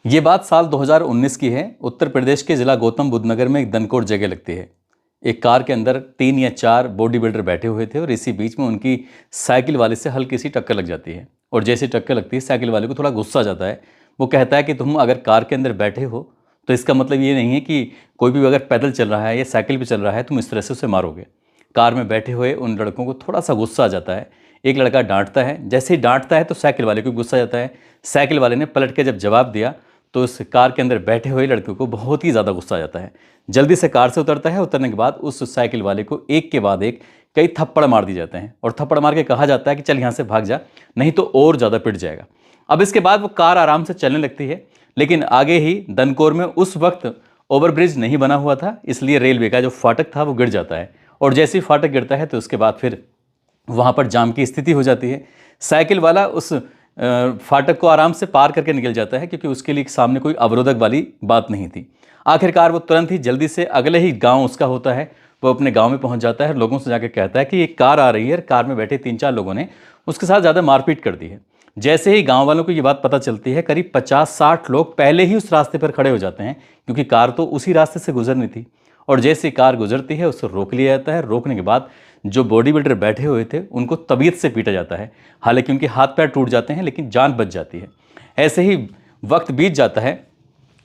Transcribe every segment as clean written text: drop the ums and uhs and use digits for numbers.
ये बात साल 2019 की है। उत्तर प्रदेश के जिला गौतम बुद्ध नगर में एक दनकोट जगह लगती है। एक कार के अंदर 3 या 4 बॉडी बिल्डर बैठे हुए थे और इसी बीच में उनकी साइकिल वाले से हल्की सी टक्कर लग जाती है। और जैसे टक्कर लगती है, साइकिल वाले को थोड़ा गुस्सा आ जाता है। वो कहता है कि तुम अगर कार के अंदर बैठे हो तो इसका मतलब ये नहीं है कि कोई भी अगर पैदल चल रहा है या साइकिल पर चल रहा है तुम इस तरह से उसे मारोगे। कार में बैठे हुए उन लड़कों को थोड़ा सा गुस्सा आ जाता है। एक लड़का डांटता है, जैसे ही डांटता है तो साइकिल वाले को भी गुस्सा आ जाता है। साइकिल वाले ने पलट के जब जवाब दिया तो उस कार के अंदर बैठे हुए लड़के को बहुत ही ज़्यादा गुस्सा आ जाता है। जल्दी से कार से उतरता है। उतरने के बाद उस साइकिल वाले को एक के बाद एक कई थप्पड़ मार दिए जाते हैं और थप्पड़ मार के कहा जाता है कि चल यहाँ से भाग जा, नहीं तो और ज़्यादा पिट जाएगा। अब इसके बाद वो कार आराम से चलने लगती है, लेकिन आगे ही दनकोर में उस वक्त ओवरब्रिज नहीं बना हुआ था, इसलिए रेलवे का जो फाटक था वो गिर जाता है। और जैसे ही फाटक गिरता है तो उसके बाद फिर वहाँ पर जाम की स्थिति हो जाती है। साइकिल वाला उस फाटक को आराम से पार करके निकल जाता है, क्योंकि उसके लिए सामने कोई अवरोधक वाली बात नहीं थी। आखिरकार वो तुरंत ही जल्दी से अगले ही गांव उसका होता है, वो अपने गांव में पहुंच जाता है। लोगों से जाकर कहता है कि एक कार आ रही है, कार में बैठे 3-4 लोगों ने उसके साथ ज़्यादा मारपीट कर दी है। जैसे ही गांव वालों को ये बात पता चलती है, करीब 50-60 लोग पहले ही उस रास्ते पर खड़े हो जाते हैं, क्योंकि कार तो उसी रास्ते से गुजरनी थी। और जैसे ही कार गुजरती है उसको रोक लिया जाता है। रोकने के बाद जो बॉडी बिल्डर बैठे हुए थे उनको तबीयत से पीटा जाता है। हालांकि उनके हाथ पैर टूट जाते हैं, लेकिन जान बच जाती है। ऐसे ही वक्त बीत जाता है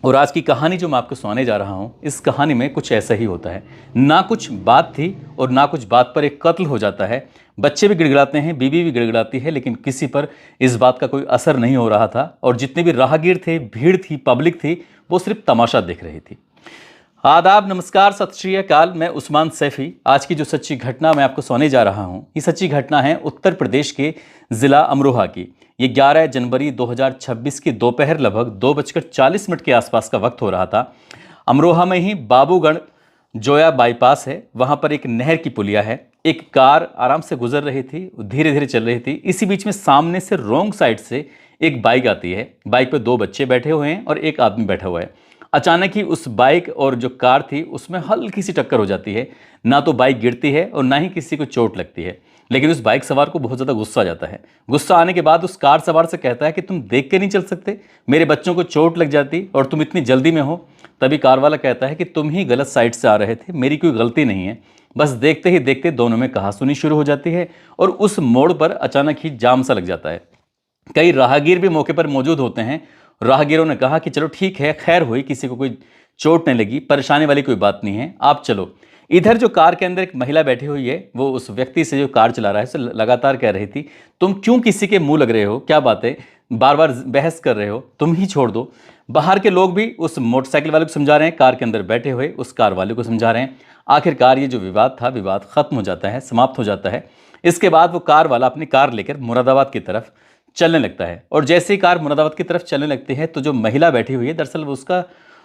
और आज की कहानी जो मैं आपको सुनाने जा रहा हूँ, इस कहानी में कुछ ऐसा ही होता है। ना कुछ बात थी और ना कुछ बात पर एक कत्ल हो जाता है। बच्चे भी गिड़गिड़ाते हैं, बीवी भी गिड़गिड़ाती है, लेकिन किसी पर इस बात का कोई असर नहीं हो रहा था। और जितने भी राहगीर थे, भीड़ थी, पब्लिक थी, वो सिर्फ तमाशा देख रही थी। आदाब, नमस्कार, सत श्री अकाल। मैं उस्मान सैफी। आज की जो सच्ची घटना मैं आपको सुनाने जा रहा हूँ, ये सच्ची घटना है उत्तर प्रदेश के ज़िला अमरोहा की। ये 11 जनवरी 2026 की दोपहर लगभग 2:40 के आसपास का वक्त हो रहा था। अमरोहा में ही बाबूगढ़ जोया बाईपास है, वहाँ पर एक नहर की पुलिया है। एक कार आराम से गुजर रही थी, धीरे धीरे चल रही थी। इसी बीच में सामने से रॉन्ग साइड से एक बाइक आती है। बाइक पे 2 बच्चे बैठे हुए हैं और एक आदमी बैठा हुआ है। अचानक ही उस बाइक और जो कार थी उसमें हल्की सी टक्कर हो जाती है। ना तो बाइक गिरती है और ना ही किसी को चोट लगती है, लेकिन उस बाइक सवार को बहुत ज़्यादा गुस्सा आ जाता है। गुस्सा आने के बाद उस कार सवार से कहता है कि तुम देख के नहीं चल सकते, मेरे बच्चों को चोट लग जाती और तुम इतनी जल्दी में हो। तभी कार वाला कहता है कि तुम ही गलत साइड से आ रहे थे, मेरी कोई गलती नहीं है। बस देखते ही देखते दोनों में कहासुनी शुरू हो जाती है और उस मोड़ पर अचानक ही जाम सा लग जाता है। कई राहगीर भी मौके पर मौजूद होते हैं। राहगीरों ने कहा कि चलो ठीक है, खैर हुई, किसी को कोई चोट नहीं लगी, परेशानी वाली कोई बात नहीं है, आप चलो। इधर जो कार के अंदर एक महिला बैठी हुई है, वो उस व्यक्ति से जो कार चला रहा है उसे लगातार कह रही थी, तुम क्यों किसी के मुंह लग रहे हो, क्या बात है, बार बार बहस कर रहे हो, तुम ही छोड़ दो। बाहर के लोग भी उस मोटरसाइकिल वाले को समझा रहे हैं, कार के अंदर बैठे हुए उस कार वाले को समझा रहे हैं। आखिरकार ये जो विवाद था, विवाद खत्म हो जाता है, समाप्त हो जाता है। इसके बाद वो कार वाला अपनी कार लेकर मुरादाबाद की तरफ चलने लगता है। और जैसे ही कार मुरादाबाद की तरफ चलने लगती है तो जो महिला बैठी हुई है, दरअसल वो उसका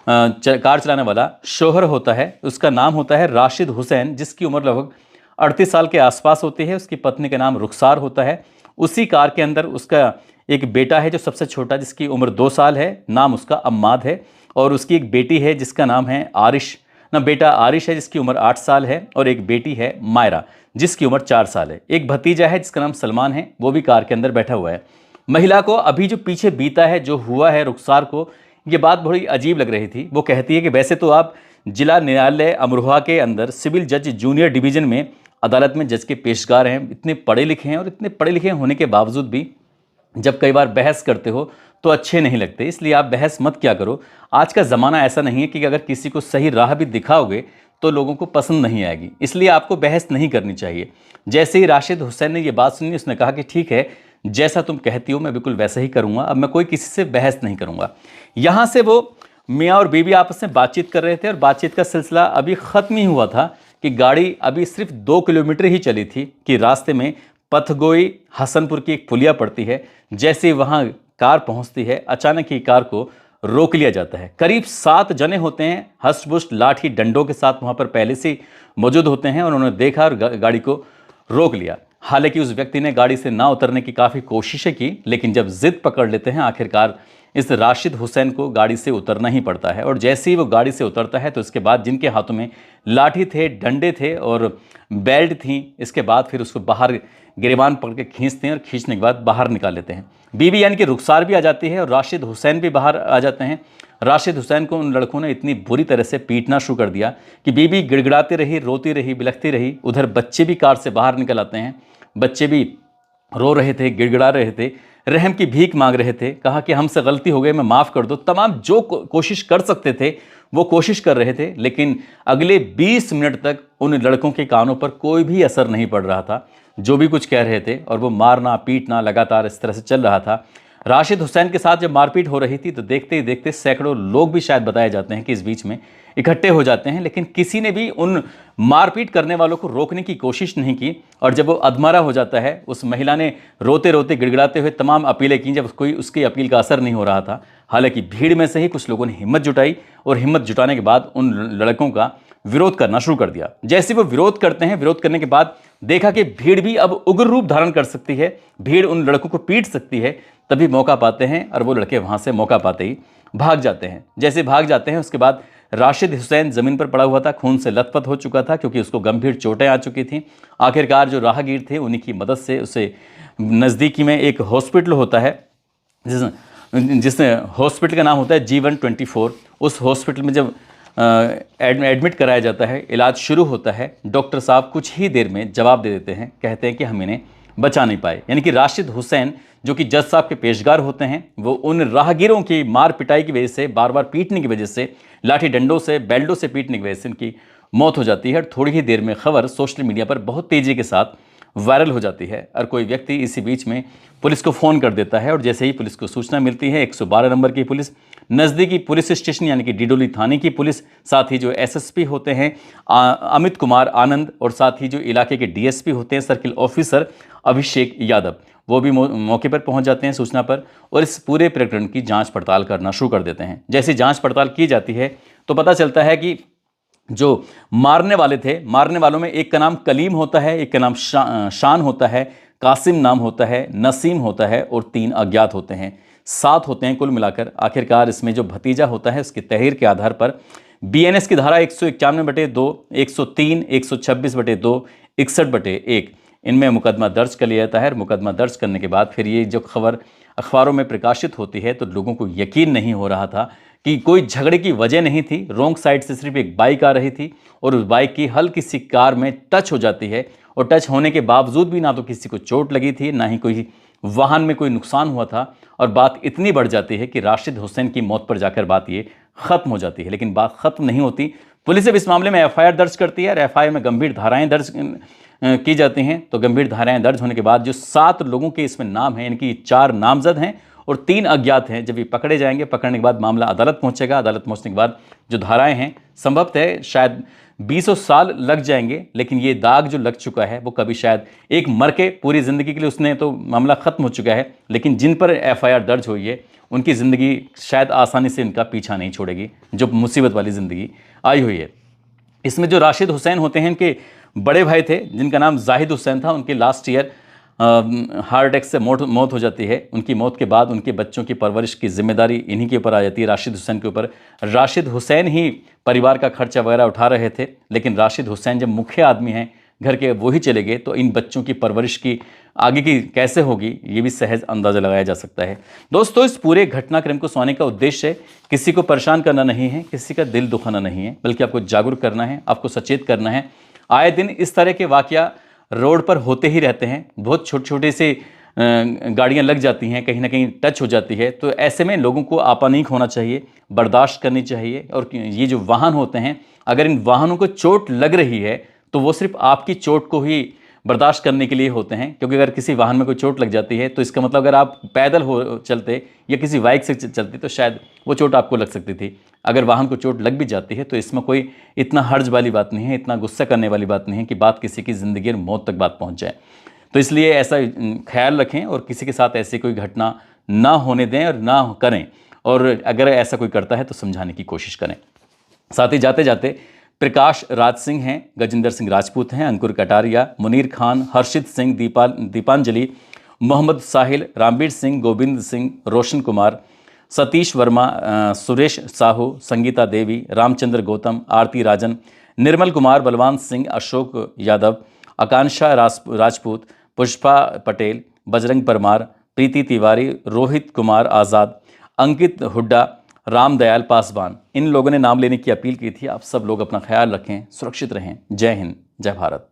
कार चलाने वाला शोहर होता है। उसका नाम होता है राशिद हुसैन, जिसकी उम्र लगभग 38 साल के आसपास होती है। उसकी पत्नी का नाम रुखसार होता है। उसी कार के अंदर उसका एक बेटा है जो सबसे छोटा, जिसकी उम्र 2 साल है, नाम उसका अम्माद है। और उसकी एक बेटी है जिसका नाम है आरिश, ना बेटा आरिश है जिसकी उम्र 8 साल है, और एक बेटी है मायरा जिसकी उम्र 4 साल है। एक भतीजा है जिसका नाम सलमान है, वो भी कार के अंदर बैठा हुआ है। महिला को अभी जो पीछे बीता है, जो हुआ है रुखसार को, ये बात बड़ी अजीब लग रही थी। वो कहती है कि वैसे तो आप जिला न्यायालय अमरोहा के अंदर सिविल जज जूनियर डिवीज़न में अदालत में जज के पेशकार हैं, इतने पढ़े लिखे हैं, और इतने पढ़े लिखे होने के बावजूद भी जब कई बार बहस करते हो तो अच्छे नहीं लगते, इसलिए आप बहस मत क्या करो। आज का ज़माना ऐसा नहीं है कि अगर किसी को सही राह भी दिखाओगे तो लोगों को पसंद नहीं आएगी, इसलिए आपको बहस नहीं करनी चाहिए। जैसे ही राशिद हुसैन ने ये बात सुनी, उसने कहा कि ठीक है, जैसा तुम कहती हो मैं बिल्कुल वैसा ही करूँगा, अब मैं कोई किसी से बहस नहीं करूँगा। यहाँ से वो मियाँ और बीवी आपस में बातचीत कर रहे थे और बातचीत का सिलसिला अभी ख़त्म ही हुआ था कि गाड़ी अभी सिर्फ 2 किलोमीटर ही चली थी कि रास्ते में पथगोई हसनपुर की एक पुलिया पड़ती है। जैसे ही वहाँ कार पहुँचती है, अचानक ही कार को रोक लिया जाता है। करीब 7 जने होते हैं, हष्ट-पुष्ट लाठी डंडों के साथ वहाँ पर पहले से मौजूद होते हैं, और उन्होंने देखा और गाड़ी को रोक लिया। हालांकि उस व्यक्ति ने गाड़ी से ना उतरने की काफ़ी कोशिशें की, लेकिन जब जिद पकड़ लेते हैं, आखिरकार इस राशिद हुसैन को गाड़ी से उतरना ही पड़ता है। और जैसे ही वो गाड़ी से उतरता है तो इसके बाद जिनके हाथों में लाठी थे, डंडे थे और बेल्ट थी, इसके बाद फिर उसको बाहर गिरेबान पकड़ के खींचते हैं और खींचने के बाद बाहर निकाल लेते हैं। बीबी यानी कि रुखसार भी आ जाती है और राशिद हुसैन भी बाहर आ जाते हैं। राशिद हुसैन को उन लड़कों ने इतनी बुरी तरह से पीटना शुरू कर दिया कि बीबी गिड़गिड़ाती रही, रोती रही, बिलखती रही। उधर बच्चे भी कार से बाहर निकल आते हैं, बच्चे भी रो रहे थे, गिड़गिड़ा रहे थे, रहम की भीख मांग रहे थे। कहा कि हमसे गलती हो गई, मैं माफ़ कर दो। तमाम जो कोशिश कर सकते थे वो कोशिश कर रहे थे, लेकिन अगले 20 मिनट तक उन लड़कों के कानों पर कोई भी असर नहीं पड़ रहा था जो भी कुछ कह रहे थे, और वो मारना पीटना लगातार इस तरह से चल रहा था। राशिद हुसैन के साथ जब मारपीट हो रही थी तो देखते ही देखते सैकड़ों लोग भी शायद बताए जाते हैं कि इस बीच में इकट्ठे हो जाते हैं, लेकिन किसी ने भी उन मारपीट करने वालों को रोकने की कोशिश नहीं की। और जब वो अधमरा हो जाता है, उस महिला ने रोते रोते गिड़गिड़ाते हुए तमाम अपीलें की, जब कोई उसकी अपील का असर नहीं हो रहा था। हालांकि भीड़ में से ही कुछ लोगों ने हिम्मत जुटाई और हिम्मत जुटाने के बाद उन लड़कों का विरोध करना शुरू कर दिया। जैसे वो विरोध करते हैं, विरोध करने के बाद देखा कि भीड़ भी अब उग्र रूप धारण कर सकती है, भीड़ उन लड़कों को पीट सकती है, तभी मौका पाते हैं और वो लड़के वहां से मौका पाते ही भाग जाते हैं। जैसे भाग जाते हैं उसके बाद राशिद हुसैन जमीन पर पड़ा हुआ था, खून से लथपथ हो चुका था क्योंकि उसको गंभीर चोटें आ चुकी थी। आखिरकार जो राहगीर थे उन्हीं की मदद से उसे नज़दीकी में एक हॉस्पिटल होता है जिसने हॉस्पिटल का नाम होता है G1 24। उस हॉस्पिटल में जब एडमिट कराया जाता है, इलाज शुरू होता है, डॉक्टर साहब कुछ ही देर में जवाब दे देते हैं, कहते हैं कि हम इन्हें बचा नहीं पाए। यानी कि राशिद हुसैन जो कि जज साहब के पेशगार होते हैं, वो उन राहगीरों की मार पिटाई की वजह से, बार बार पीटने की वजह से, लाठी डंडों से, बेल्टों से पीटने की वजह से इनकी मौत हो जाती है। और थोड़ी ही देर में खबर सोशल मीडिया पर बहुत तेज़ी के साथ वायरल हो जाती है और कोई व्यक्ति इसी बीच में पुलिस को फ़ोन कर देता है। और जैसे ही पुलिस को सूचना मिलती है, 112 नंबर की पुलिस, नज़दीकी पुलिस स्टेशन यानी कि डिडोली थाने की पुलिस, साथ ही जो एसएसपी होते हैं अमित कुमार आनंद, और साथ ही जो इलाके के डीएसपी होते हैं सर्किल ऑफिसर अभिषेक यादव, वो भी मौके पर पहुंच जाते हैं सूचना पर और इस पूरे प्रकरण की जांच पड़ताल करना शुरू कर देते हैं। जैसे जांच पड़ताल की जाती है तो पता चलता है कि जो मारने वाले थे, मारने वालों में एक का नाम कलीम होता है, एक का नाम शान होता है, कासिम नाम होता है, नसीम होता है और 3 अज्ञात होते हैं। 7 होते हैं कुल मिलाकर। आखिरकार इसमें जो भतीजा होता है उसके तहरीर के आधार पर बीएनएस की धारा 191/2, 103, 126/2, 61/1 इनमें मुकदमा दर्ज कर लिया जाता है। मुकदमा दर्ज करने के बाद फिर ये जो खबर अखबारों में प्रकाशित होती है तो लोगों को यकीन नहीं हो रहा था कि कोई झगड़े की वजह नहीं थी। रॉन्ग साइड से सिर्फ एक बाइक आ रही थी और उस बाइक की हल्की सी कार में टच हो जाती है और टच होने के बावजूद भी ना तो किसी को चोट लगी थी, ना ही कोई वाहन में कोई नुकसान हुआ था। और बात इतनी बढ़ जाती है कि राशिद हुसैन की मौत पर जाकर बात ये ख़त्म हो जाती है। लेकिन बात ख़त्म नहीं होती। पुलिस जब इस मामले में एफआईआर दर्ज करती है और एफआईआर में गंभीर धाराएं दर्ज की जाती हैं, तो गंभीर धाराएं दर्ज होने के बाद जो 7 लोगों के इसमें नाम हैं, इनकी 4 नामजद हैं और 3 अज्ञात हैं, जब ये पकड़े जाएंगे, पकड़ने के बाद मामला अदालत पहुंचेगा। अदालत पहुंचने के बाद जो धाराएं हैं, संभवतः शायद 20 साल लग जाएंगे, लेकिन ये दाग जो लग चुका है वो कभी शायद एक मर के पूरी ज़िंदगी के लिए उसने तो मामला ख़त्म हो चुका है, लेकिन जिन पर एफआईआर दर्ज हुई है उनकी ज़िंदगी शायद आसानी से इनका पीछा नहीं छोड़ेगी, जो मुसीबत वाली ज़िंदगी आई हुई है। इसमें जो राशिद हुसैन होते हैं, इनके बड़े भाई थे जिनका नाम जाहिद हुसैन था। उनके लास्ट ईयर हार्ट अटैक से मौत हो जाती है। उनकी मौत के बाद उनके बच्चों की परवरिश की जिम्मेदारी इन्हीं के ऊपर आ जाती है, राशिद हुसैन के ऊपर। राशिद हुसैन ही परिवार का खर्चा वगैरह उठा रहे थे, लेकिन राशिद हुसैन जब मुख्य आदमी हैं घर के, वो ही चले गए, तो इन बच्चों की परवरिश की आगे की कैसे होगी ये भी सहज अंदाज़ा लगाया जा सकता है। दोस्तों, इस पूरे घटनाक्रम को सुनाने का उद्देश्य किसी को परेशान करना नहीं है, किसी का दिल दुखाना नहीं है, बल्कि आपको जागरूक करना है, आपको सचेत करना है। आए दिन इस तरह के वाकया रोड पर होते ही रहते हैं। बहुत छोटे छोटे से गाड़ियां लग जाती हैं, कहीं ना कहीं टच हो जाती है, तो ऐसे में लोगों को आपानीक होना चाहिए, बर्दाश्त करनी चाहिए। और ये जो वाहन होते हैं, अगर इन वाहनों को चोट लग रही है तो वो सिर्फ आपकी चोट को ही बर्दाश्त करने के लिए होते हैं, क्योंकि अगर किसी वाहन में कोई चोट लग जाती है तो इसका मतलब अगर आप पैदल हो चलते या किसी बाइक से चलते तो शायद वो चोट आपको लग सकती थी। अगर वाहन को चोट लग भी जाती है तो इसमें कोई इतना हर्ज वाली बात नहीं है, इतना गुस्सा करने वाली बात नहीं है कि बात किसी की ज़िंदगी और मौत तक बात पहुंच जाए। तो इसलिए ऐसा ख्याल रखें और किसी के साथ ऐसी कोई घटना ना होने दें और ना करें, और अगर ऐसा कोई करता है तो समझाने की कोशिश करें। साथ ही जाते जाते प्रकाश राज सिंह हैं, गजेंद्र सिंह राजपूत हैं, अंकुर कटारिया, मुनीर खान, हर्षित सिंह, दीपांजलि, मोहम्मद साहिल, रामवीर सिंह, गोविंद सिंह, रोशन कुमार, सतीश वर्मा, सुरेश साहू, संगीता देवी, रामचंद्र गौतम, आरती राजन, निर्मल कुमार, बलवंत सिंह, अशोक यादव, आकांक्षा राजपूत, पुष्पा पटेल, बजरंग परमार, प्रीति तिवारी, रोहित कुमार आज़ाद, अंकित हुड्डा, रामदयाल पासवान, इन लोगों ने नाम लेने की अपील की थी। आप सब लोग अपना ख्याल रखें, सुरक्षित रहें। जय हिंद, जय भारत।